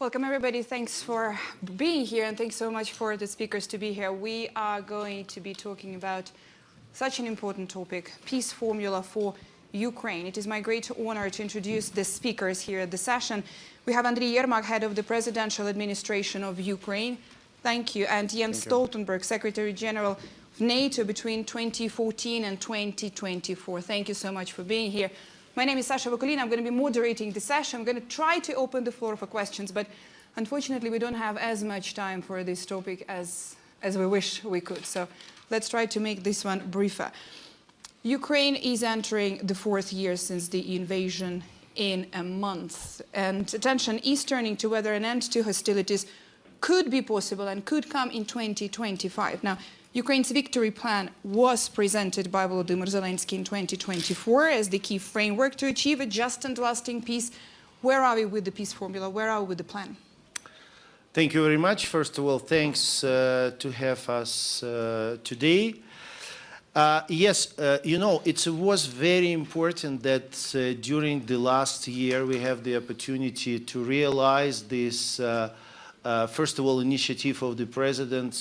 Welcome everybody, thanks for being here and thanks so much for the speakers to be here. We are going to be talking about such an important topic, peace formula for Ukraine. It is my great honor to introduce the speakers here at the session. We have Andriy Yermak, head of the Presidential Administration of Ukraine. Thank you. And Jens Stoltenberg, Secretary-General of NATO between 2014 and 2024. Thank you so much for being here. My name is Sasha Vakulina. I'm going to be moderating the session. I'm going to try to open the floor for questions, but unfortunately we don't have as much time for this topic as we wish we could. So let's try to make this one briefer. Ukraine is entering the 4th year since the invasion in a month, and attention is turning to whether an end to hostilities could be possible and could come in 2025. Now, Ukraine's victory plan was presented by Volodymyr Zelenskiy in 2024 as the key framework to achieve a just and lasting peace. Where are we with the peace formula? Where are we with the plan? Thank you very much. First of all, thanks to have us today. Yes, you know, it was very important that during the last year we have the opportunity to realize this first of all, initiative of the President,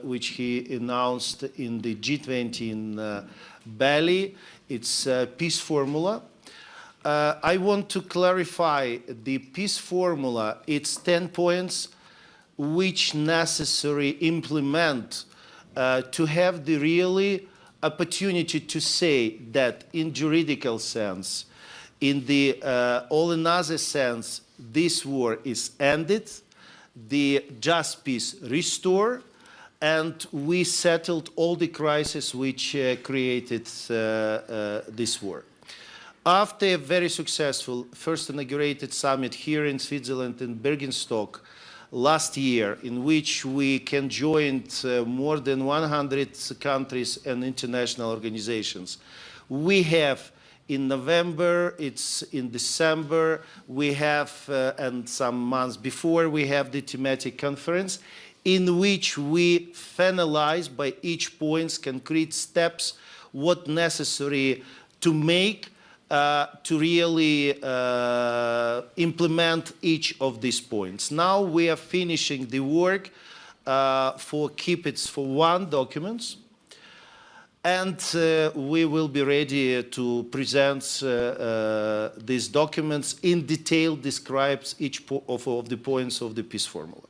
which he announced in the G20 in Bali. It's a peace formula. I want to clarify the peace formula. It's 10 points which necessary implement to have the really opportunity to say that in juridical sense, in the all another sense, this war is ended, the just peace restored, and we settled all the crises which created this war. After a very successful first inaugurated summit here in Switzerland in Bergenstock last year, in which we conjoined more than 100 countries and international organizations, we have in November, it's in December, we have, and some months before, we have the thematic conference in which we finalize by each point concrete steps what necessary to make to really implement each of these points. Now we are finishing the work for Keep It for One documents. And we will be ready to present these documents in detail, describes each of the points of the peace formula.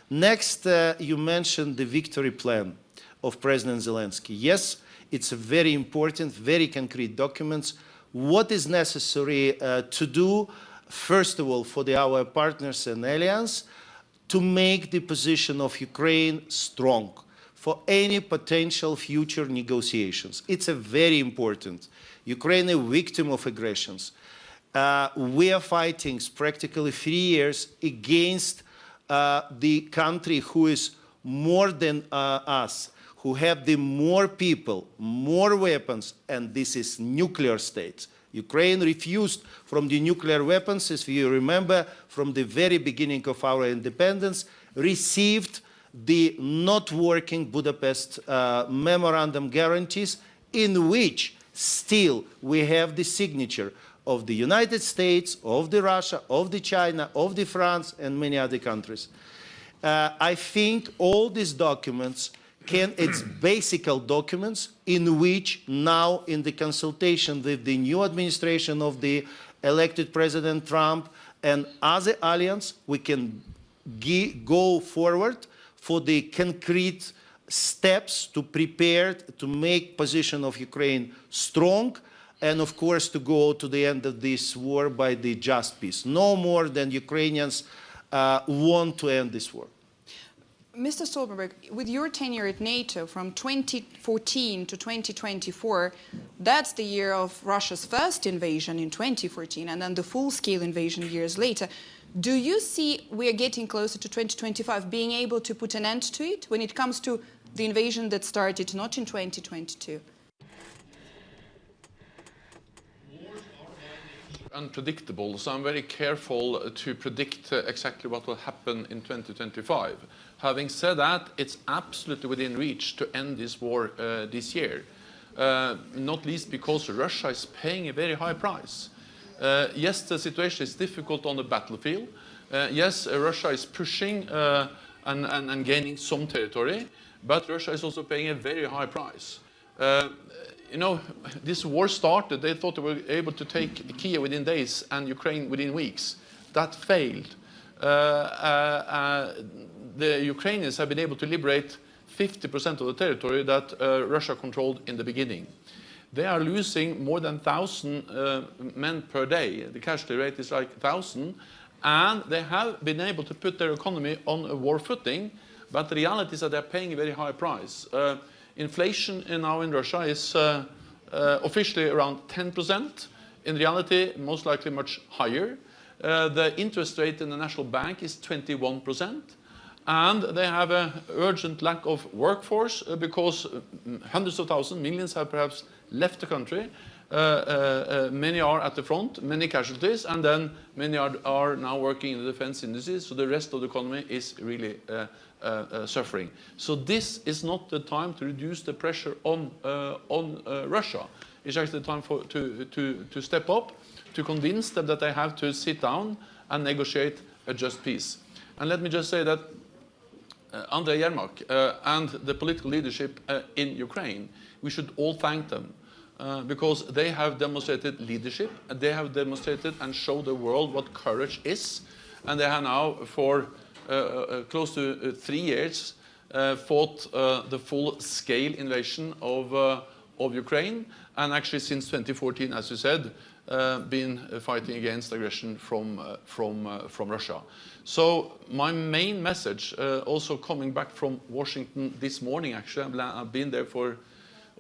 Next, you mentioned the victory plan of President Zelensky. Yes, it's a very important, very concrete document. What is necessary to do, first of all, for our partners and allies, to make the position of Ukraine strong for any potential future negotiations. It's a very important. Ukraine is a victim of aggressions. We are fighting practically 3 years against the country who is more than us, who have the more people, more weapons, and this is nuclear states. Ukraine refused from the nuclear weapons, as you remember, from the very beginning of our independence, received the not working Budapest memorandum guarantees, in which still we have the signature of the United States, of the Russia, of the China, of the France, and many other countries. I think all these documents it's basic documents in which now in the consultation with the new administration of the elected President Trump and other alliance, we can go forward for the concrete steps to prepare to make position of Ukraine strong, and of course to go to the end of this war by the just peace. No more than Ukrainians want to end this war. Mr. Stoltenberg, with your tenure at NATO from 2014 to 2024, that's the year of Russia's first invasion in 2014 and then the full-scale invasion years later. Do you see we are getting closer to 2025, being able to put an end to it when it comes to the invasion that started not in 2022? Unpredictable, so I'm very careful to predict exactly what will happen in 2025. Having said that, it's absolutely within reach to end this war this year, not least because Russia is paying a very high price. Yes, the situation is difficult on the battlefield, Yes, Russia is pushing and gaining some territory, but Russia is also paying a very high price. You know, this war started, they thought they were able to take Kyiv within days and Ukraine within weeks. That failed. The Ukrainians have been able to liberate 50% of the territory that Russia controlled in the beginning. They are losing more than 1,000 men per day. The casualty rate is like 1,000. And they have been able to put their economy on a war footing, but the reality is that they're paying a very high price. Inflation now in Russia is officially around 10%. In reality, most likely much higher. The interest rate in the national bank is 21%. And they have an urgent lack of workforce because hundreds of thousands, millions have perhaps left the country. Many are at the front, many casualties, and then many are now working in the defense industry, so the rest of the economy is really suffering. So this is not the time to reduce the pressure on Russia. It's actually the time to step up, to convince them that they have to sit down and negotiate a just peace. And let me just say that Andriy Yermak and the political leadership in Ukraine, we should all thank them. Because they have demonstrated leadership, and they have demonstrated and showed the world what courage is. And they have now, for close to 3 years, fought the full-scale invasion of Ukraine. And actually, since 2014, as you said, been fighting against aggression from Russia. So my main message, also coming back from Washington this morning, actually, I've been there for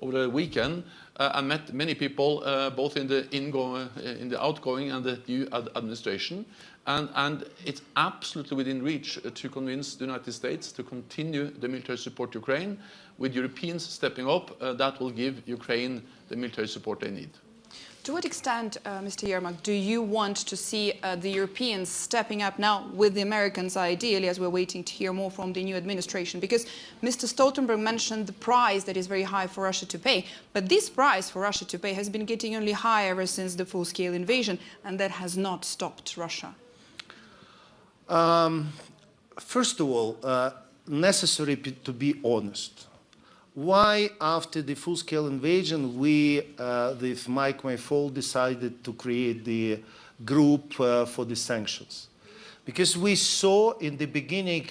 over the weekend. I met many people, both in the outgoing and the new administration, and it's absolutely within reach to convince the United States to continue the military support to Ukraine. With Europeans stepping up, that will give Ukraine the military support they need. To what extent, Mr. Yermak, do you want to see the Europeans stepping up now with the Americans, ideally, as we're waiting to hear more from the new administration? Because Mr. Stoltenberg mentioned the price that is very high for Russia to pay. But this price for Russia to pay has been getting only higher ever since the full-scale invasion, and that has not stopped Russia. First of all, necessary to be honest. Why, after the full-scale invasion, we, with Mike Mayfall, decided to create the group for the sanctions? Because we saw in the beginning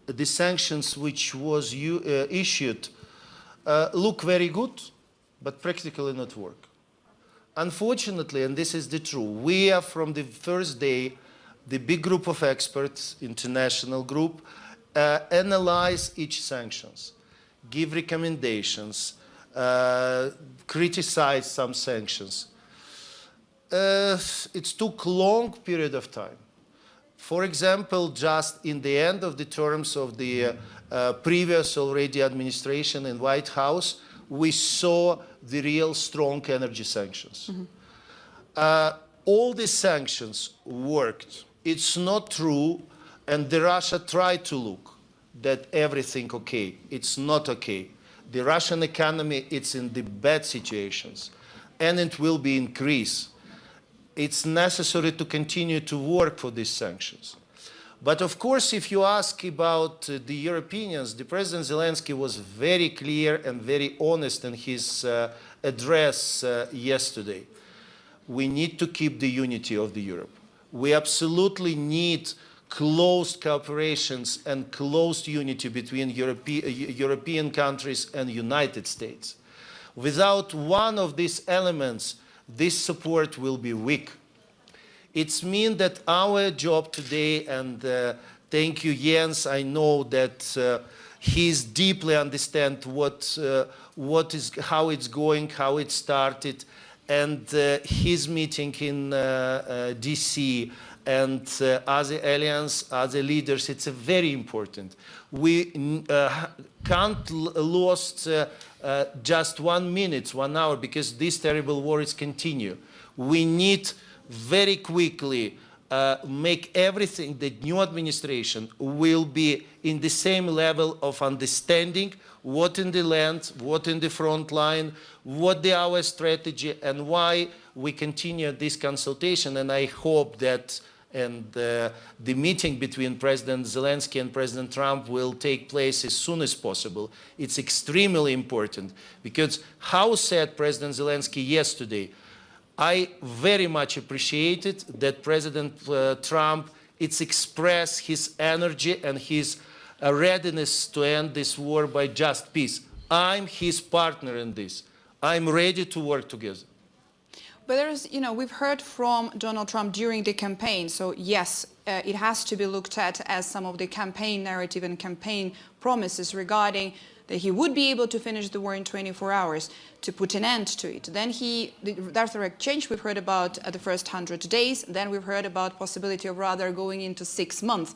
the sanctions which was issued look very good, but practically not work. Unfortunately, and this is the truth, we are from the first day, the big group of experts, international group, analyze each sanctions, give recommendations, criticize some sanctions. It took a long period of time. For example, just in the end of the terms of the previous already administration in White House, we saw the real strong energy sanctions. Mm-hmm. All the sanctions worked. It's not true, and the Russia tried to look that everything okay. It's not okay. The Russian economy, it's in the bad situations, and it will be increased. It's necessary to continue to work for these sanctions. But of course, if you ask about the Europeans, the President Zelensky was very clear and very honest in his address yesterday. We need to keep the unity of the Europe. We absolutely need close cooperations and close unity between European countries and United States. Without one of these elements, this support will be weak. It means that our job today, and thank you, Jens, I know that he deeply understands how it's going, how it started, and his meeting in DC, and as an alliance, as a leaders, it's very important. We can't lose just 1 minute, 1 hour, because this terrible war is continue. We need very quickly make everything, the new administration will be in the same level of understanding what in the land, what in the front line, what our strategy, and why we continue this consultation. And I hope that And the meeting between President Zelensky and President Trump will take place as soon as possible. It's extremely important because how said President Zelensky yesterday, I very much appreciated that President Trump expressed his energy and his readiness to end this war by just peace. I'm his partner in this. I'm ready to work together. But there's, we've heard from Donald Trump during the campaign, so yes, it has to be looked at as some of the campaign narrative and campaign promises regarding that he would be able to finish the war in 24 hours, to put an end to it. Then that's the exchange we've heard about the first 100 days, then we've heard about possibility of rather going into 6 months.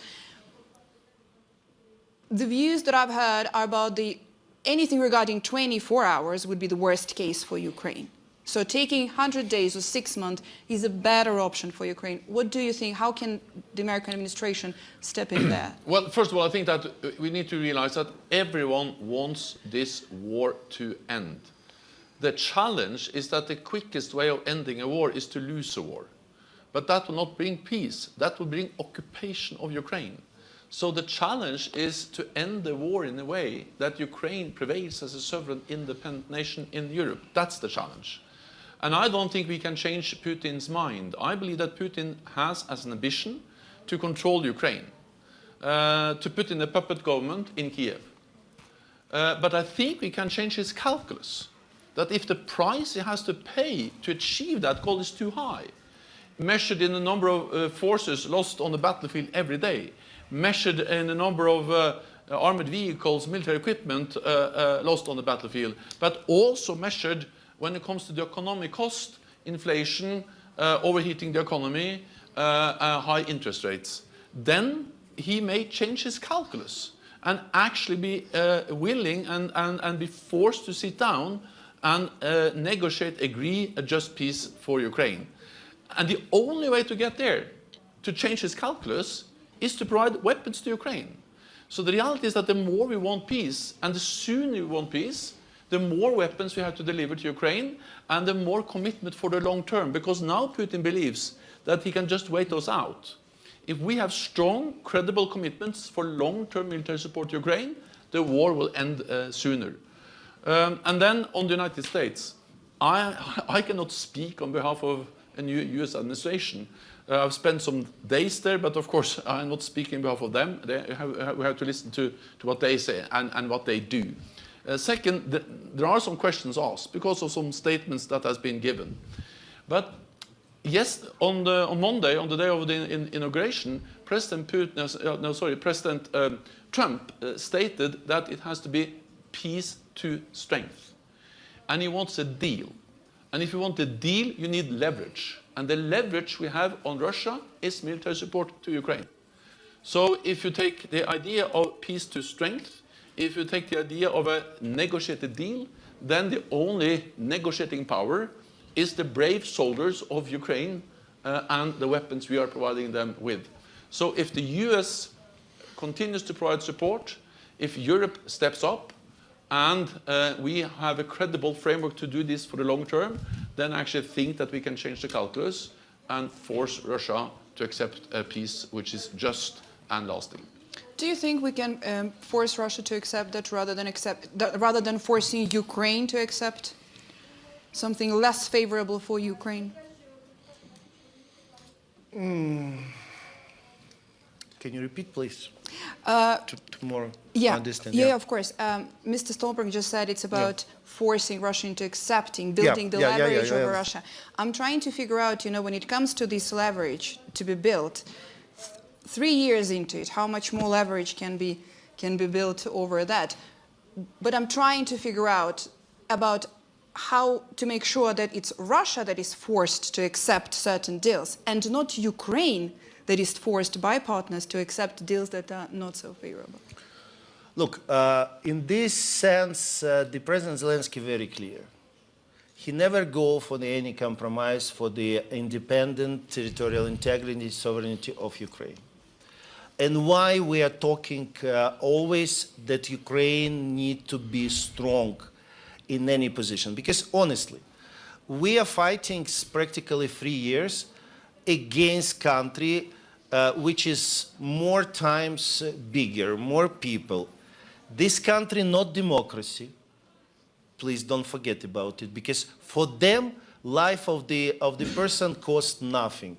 The views that I've heard are about anything regarding 24 hours would be the worst case for Ukraine. So taking 100 days or 6 months is a better option for Ukraine. What do you think? How can the American administration step in there? Well, first of all, I think that we need to realize that everyone wants this war to end. The challenge is that the quickest way of ending a war is to lose a war. But that will not bring peace. That will bring occupation of Ukraine. So the challenge is to end the war in a way that Ukraine prevails as a sovereign, independent nation in Europe. That's the challenge. And I don't think we can change Putin's mind. I believe that Putin has as an ambition to control Ukraine, to put in a puppet government in Kiev. But I think we can change his calculus, that if the price he has to pay to achieve that goal is too high, measured in the number of forces lost on the battlefield every day, measured in the number of armored vehicles, military equipment lost on the battlefield, but also measured when it comes to the economic cost, inflation, overheating the economy, high interest rates, then he may change his calculus and actually be willing and be forced to sit down and negotiate, agree, a just peace for Ukraine. And the only way to get there, to change his calculus, is to provide weapons to Ukraine. So the reality is that the more we want peace, and the sooner we want peace, the more weapons we have to deliver to Ukraine, and the more commitment for the long term. Because now Putin believes that he can just wait us out. If we have strong, credible commitments for long-term military support to Ukraine, the war will end sooner. And then on the United States, I cannot speak on behalf of a new US administration. I've spent some days there, but of course I'm not speaking on behalf of them. We have to listen to what they say and what they do. Second, there are some questions asked because of some statements that has been given. But yes, on Monday, on the day of the inauguration, President Trump stated that it has to be peace to strength. And he wants a deal. And if you want a deal, you need leverage. And the leverage we have on Russia is military support to Ukraine. So if you take the idea of peace to strength, if you take the idea of a negotiated deal, then the only negotiating power is the brave soldiers of Ukraine and the weapons we are providing them with. So if the US continues to provide support, if Europe steps up, and we have a credible framework to do this for the long term, then I actually think that we can change the calculus and force Russia to accept a peace which is just and lasting. Do you think we can force Russia to accept that rather than forcing Ukraine to accept something less favorable for Ukraine? Can you repeat, please? To more understand. Yeah, of course. Mr. Stoltenberg just said it's about forcing Russia into accepting, building the leverage over Russia. I'm trying to figure out, when it comes to this leverage to be built, 3 years into it, how much more leverage can be built over that? But I'm trying to figure out about how to make sure that it's Russia that is forced to accept certain deals and not Ukraine that is forced by partners to accept deals that are not so favorable. Look, in this sense, the President Zelensky very clear. He never go for any compromise for the independent territorial integrity and sovereignty of Ukraine. And why we are talking always that Ukraine need to be strong in any position? Because honestly, we are fighting practically 3 years against country which is more times bigger, more people. This country, not democracy. Please don't forget about it, because for them, life of the person costs nothing.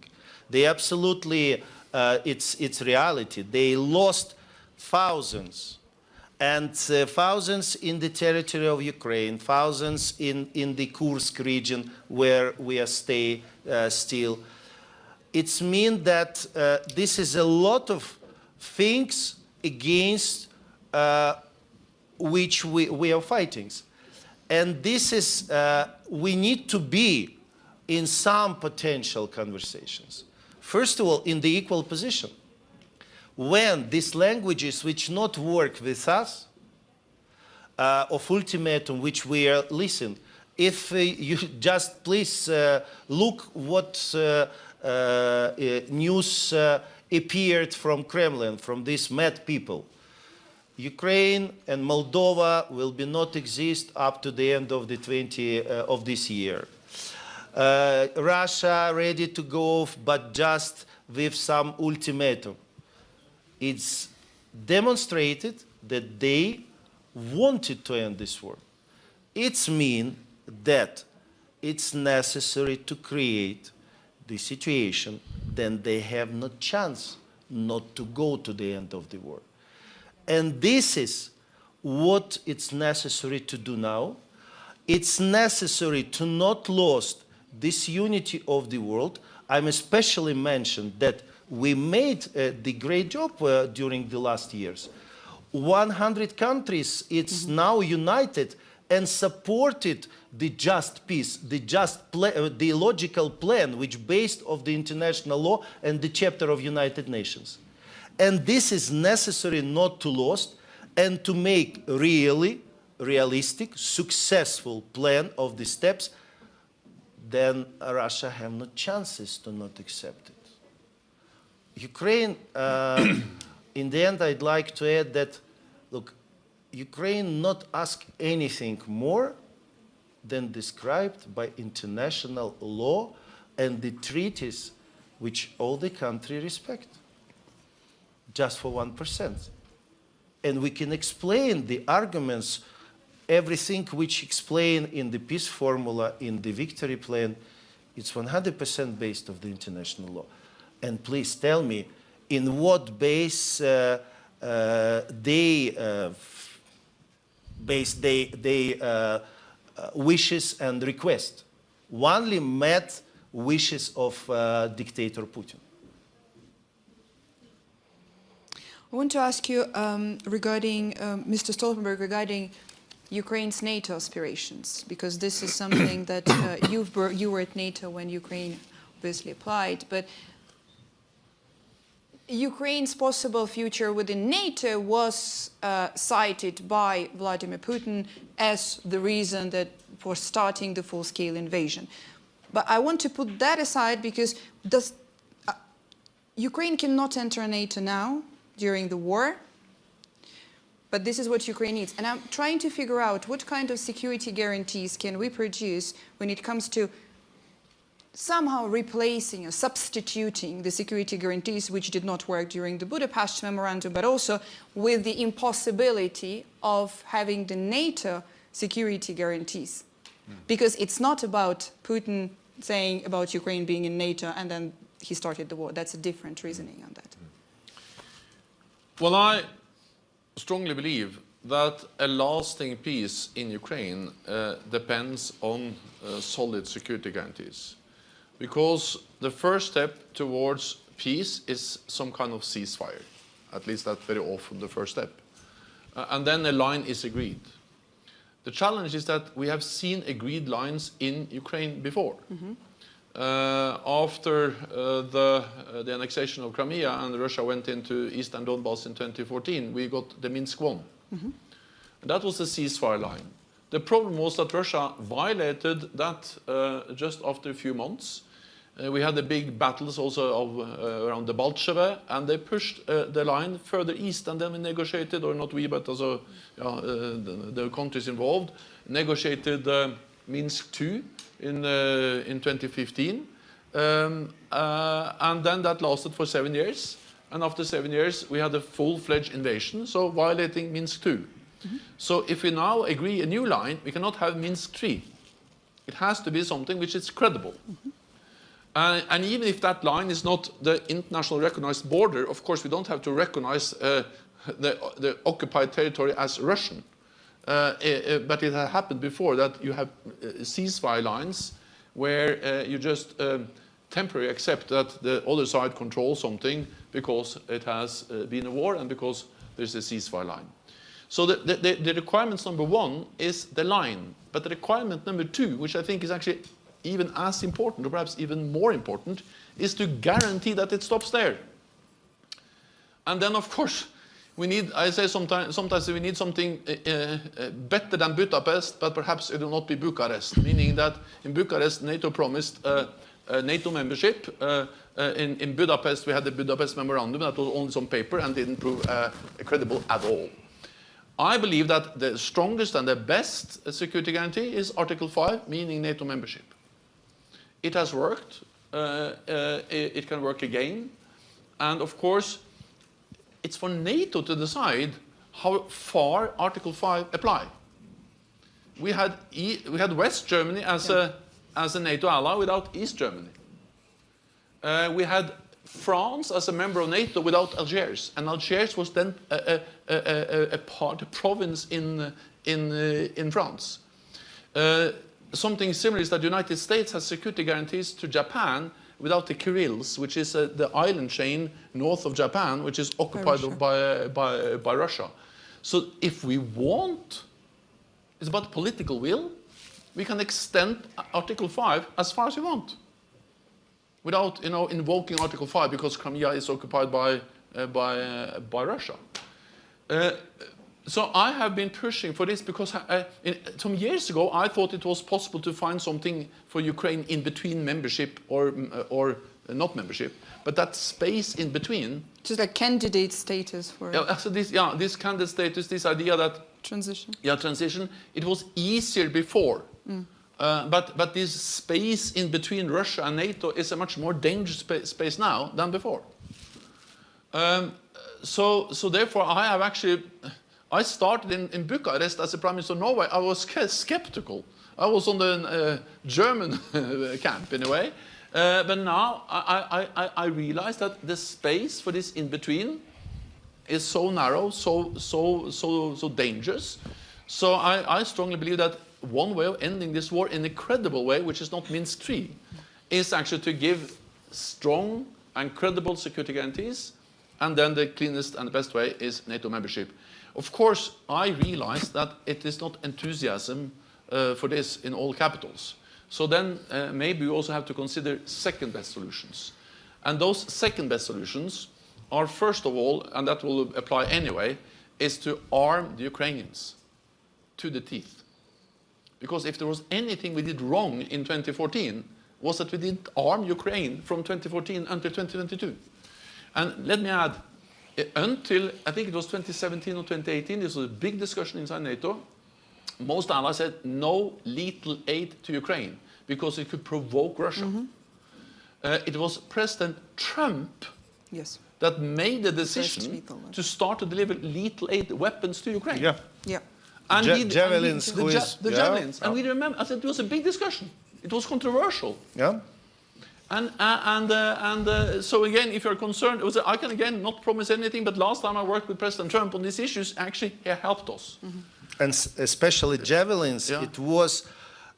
They absolutely, it's reality. They lost thousands, and thousands in the territory of Ukraine, thousands in the Kursk region where we are still. It means that this is a lot of things against which we are fighting. And this is, we need to be in some potential conversations. First of all, in the equal position. When these languages which not work with us, of ultimatum which we are listening, if you just please look what news appeared from Kremlin, from these mad people. Ukraine and Moldova will not exist up to the end of of this year. Russia ready to go off, but just with some ultimatum. It's demonstrated that they wanted to end this war. It means that it's necessary to create the situation, then they have no chance not to go to the end of the war. And this is what it's necessary to do now. It's necessary to not lose this unity of the world. I'm especially mentioned that we made the great job during the last years. 100 countries, it's now united and supported the just peace, the logical plan which based of the international law and the chapter of United Nations. And this is necessary not to lose and to make really realistic, successful plan of the steps, then Russia have no chances to not accept it. Ukraine, in the end, I'd like to add that, look, Ukraine not ask anything more than described by international law and the treaties which all the country respect. Just for 1%. And we can explain the arguments, everything which explained in the peace formula, in the victory plan, it's 100% based on the international law. And please tell me, in what base they wishes and request? Only met wishes of dictator Putin. I want to ask you regarding Mr. Stoltenberg, regarding Ukraine's NATO aspirations, because this is something that you were at NATO when Ukraine obviously applied, but Ukraine's possible future within NATO was cited by Vladimir Putin as the reason for starting the full-scale invasion. But I want to put that aside because Ukraine cannot enter NATO now during the war, but this is what Ukraine needs. And I'm trying to figure out what kind of security guarantees can we produce when it comes to somehow replacing or substituting the security guarantees which did not work during the Budapest Memorandum, but also with the impossibility of having the NATO security guarantees. Because it's not about Putin saying about Ukraine being in NATO and then he started the war. That's a different reasoning on that. Well, I strongly believe that a lasting peace in Ukraine depends on solid security guarantees. Because the first step towards peace is some kind of ceasefire. At least that's very often the first step. And then a line is agreed. The challenge is that we have seen agreed lines in Ukraine before. After the annexation of Crimea and Russia went into Eastern Donbass in 2014, we got the Minsk I. And that was the ceasefire line. The problem was that Russia violated that just after a few months. We had the big battles also around the Baltcheve, and they pushed the line further east, and then we negotiated, or not we, but also the countries involved, negotiated Minsk II in 2015. And then that lasted for 7 years. And after 7 years, we had a full-fledged invasion, so violating Minsk II. So if we now agree a new line, we cannot have Minsk III. It has to be something which is credible. And even if that line is not the international recognized border, of course we don't have to recognize the occupied territory as Russian. But it has happened before that you have ceasefire lines where you just temporarily accept that the other side controls something because it has been a war and because there's a ceasefire line. So the requirements number one is the line. But the requirement number two, which I think is actually even as important, or perhaps even more important, is to guarantee that it stops there. And then, of course, we need, I say sometimes we need something better than Budapest, but perhaps it will not be Bucharest, meaning that in Bucharest, NATO promised NATO membership. In Budapest, we had the Budapest Memorandum that was only some paper and didn't prove credible at all. I believe that the strongest and the best security guarantee is Article 5, meaning NATO membership. It has worked. It can work again. And of course, it's for NATO to decide how far Article 5 apply. We had West Germany as a NATO ally without East Germany. We had France as a member of NATO without Algiers, and Algiers was then a province in France. Something similar is that the United States has security guarantees to Japan without the Kurils, which is the island chain north of Japan, which is occupied by Russia. So if we want, it's about political will, we can extend Article 5 as far as we want, without invoking Article 5 because Crimea is occupied by Russia. So I have been pushing for this because some years ago I thought it was possible to find something for Ukraine in between membership or not membership, but that space in between. Just like candidate status for. So this candidate status, this idea that transition. Yeah, transition. It was easier before. But this space in between Russia and NATO is a much more dangerous space now than before. So therefore, I started in Bucharest as a Prime Minister of Norway. I was skeptical. I was on the German camp in a way. But now I realize that the space for this in between is so narrow, so dangerous. So I strongly believe that one way of ending this war in a credible way, which is not Minsk III, is actually to give strong and credible security guarantees, and then the cleanest and the best way is NATO membership. Of course, I realize that it is not enthusiasm for this in all capitals. So then maybe we also have to consider second-best solutions. And those second-best solutions are, first of all, and that will apply anyway, is to arm the Ukrainians to the teeth. Because if there was anything we did wrong in 2014, was that we didn't arm Ukraine from 2014 until 2022. And let me add, until I think it was 2017 or 2018, this was a big discussion inside NATO. Most allies said no lethal aid to Ukraine because it could provoke Russia. It was President Trump that made the decision to start to deliver lethal aid weapons to Ukraine. And javelins. Javelins. And we remember, I said it was a big discussion. It was controversial. And so again, if you're concerned, I can again not promise anything, but last time I worked with President Trump on these issues, actually he helped us. And especially javelins, it was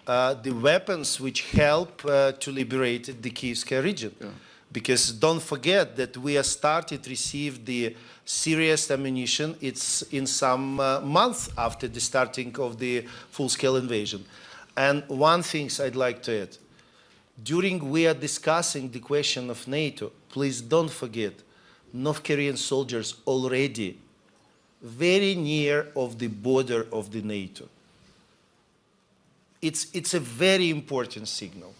the weapons which help to liberate the Kyiv region. Because don't forget that we are started to receive the serious ammunition. It's in some month after the starting of the full-scale invasion. And one thing I'd like to add. During we are discussing the question of NATO, please don't forget, North Korean soldiers already very near of the border of the NATO. It's a very important signal.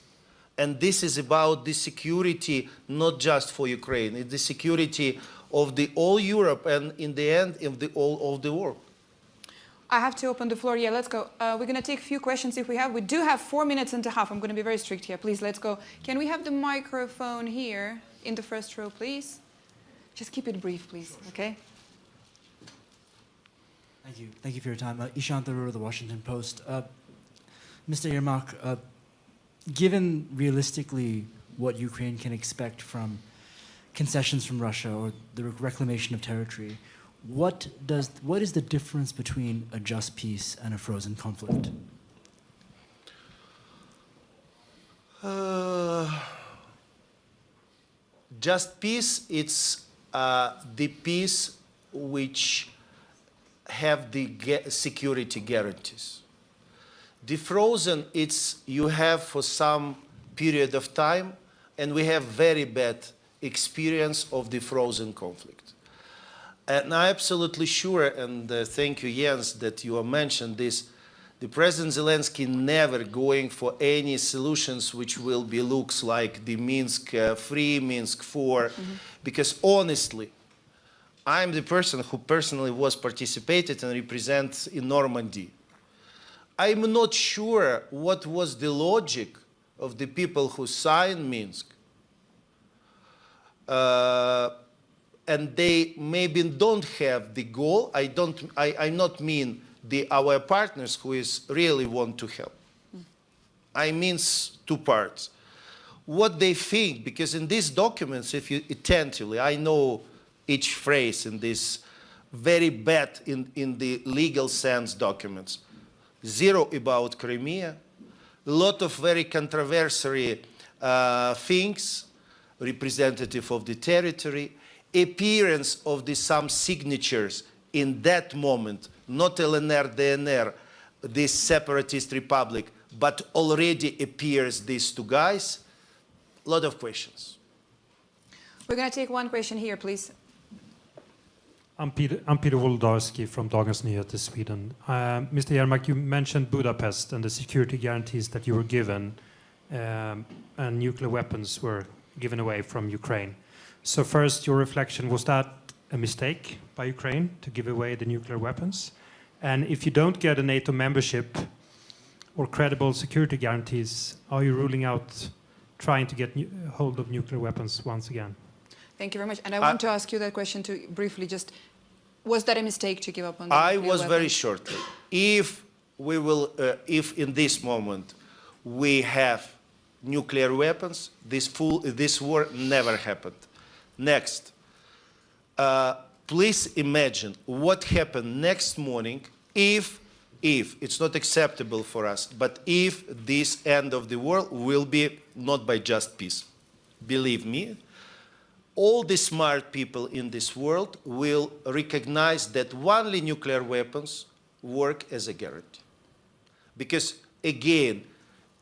And this is about the security, not just for Ukraine, it's the security of the all Europe and in the end of the all of the world. I have to open the floor. Yeah, let's go. We're going to take a few questions if we have. We do have 4 minutes and a half. I'm going to be very strict here. Please, let's go. Can we have the microphone here in the first row, please? Just keep it brief, please, okay? Thank you. Thank you for your time. Ishan Tharoor of the Washington Post. Mr. Yermak, given realistically what Ukraine can expect from concessions from Russia or the reclamation of territory, what is the difference between a just peace and a frozen conflict? Just peace, it's the peace which have the security guarantees. The frozen, it's you have for some period of time, and we have very bad experience of the frozen conflict. And I'm absolutely sure, and thank you, Jens, that you have mentioned this, the President Zelensky never going for any solutions which will be looks like the Minsk 3, Minsk 4, because honestly, I'm the person who personally was participated and represents in Normandy. I'm not sure what was the logic of the people who signed Minsk. And they maybe don't have the goal. I not mean our partners who is really want to help. I mean two parts. What they think, because in these documents, if you attentively, I know each phrase in this very bad in the legal sense documents. Zero about Crimea, a lot of very controversial things, representative of the territory, appearance of some signatures in that moment, not LNR, DNR, this separatist republic, but already appears these two guys. A lot of questions. We're going to take one question here, please. I'm Peter Wolodarski from Dagens Nyheter, Sweden. Mr. Yermak, you mentioned Budapest and the security guarantees that you were given, and nuclear weapons were given away from Ukraine. So first, your reflection, was that a mistake by Ukraine to give away the nuclear weapons? And if you don't get a NATO membership or credible security guarantees, are you ruling out trying to get hold of nuclear weapons once again? Thank you very much. And I want to ask you that question too, briefly, just, was that a mistake to give up on the I nuclear was weapons? very shortly. If we will, if in this moment we have nuclear weapons, this war never happened. Next, please imagine what happened next morning if it's not acceptable for us, but if this end of the world will be not by just peace. Believe me, all the smart people in this world will recognize that only nuclear weapons work as a guarantee. Because, again,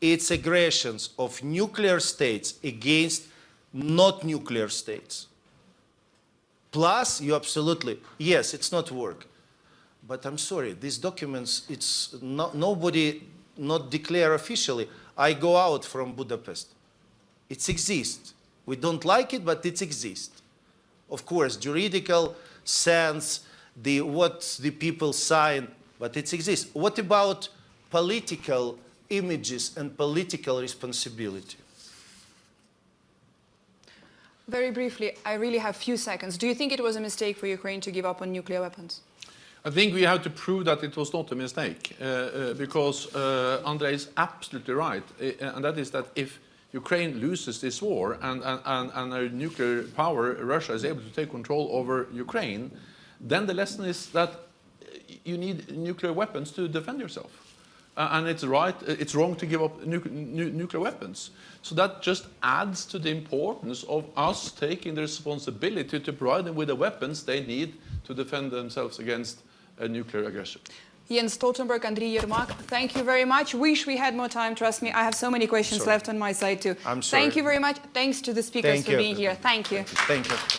it's aggressions of nuclear states against not nuclear states. Plus, you absolutely, yes, it's not work. But I'm sorry, these documents, it's not, nobody not declare officially. I go out from Budapest. It exists. We don't like it, but it exists. Of course, juridical sense, what the people sign, but it exists. What about political images and political responsibility? Very briefly, I really have a few seconds. Do you think it was a mistake for Ukraine to give up on nuclear weapons? I think we have to prove that it was not a mistake, because Andriy is absolutely right, and that is that if Ukraine loses this war and a nuclear power, Russia, is able to take control over Ukraine, then the lesson is that you need nuclear weapons to defend yourself. And it's wrong to give up nuclear weapons. So that just adds to the importance of us taking the responsibility to provide them with the weapons they need to defend themselves against a nuclear aggression. Jens Stoltenberg, Andriy Yermak, thank you very much. Wish we had more time, trust me. I have so many questions left on my side too. I'm sorry. Thank you very much. Thanks to the speakers for being here. Thank you. Thank you.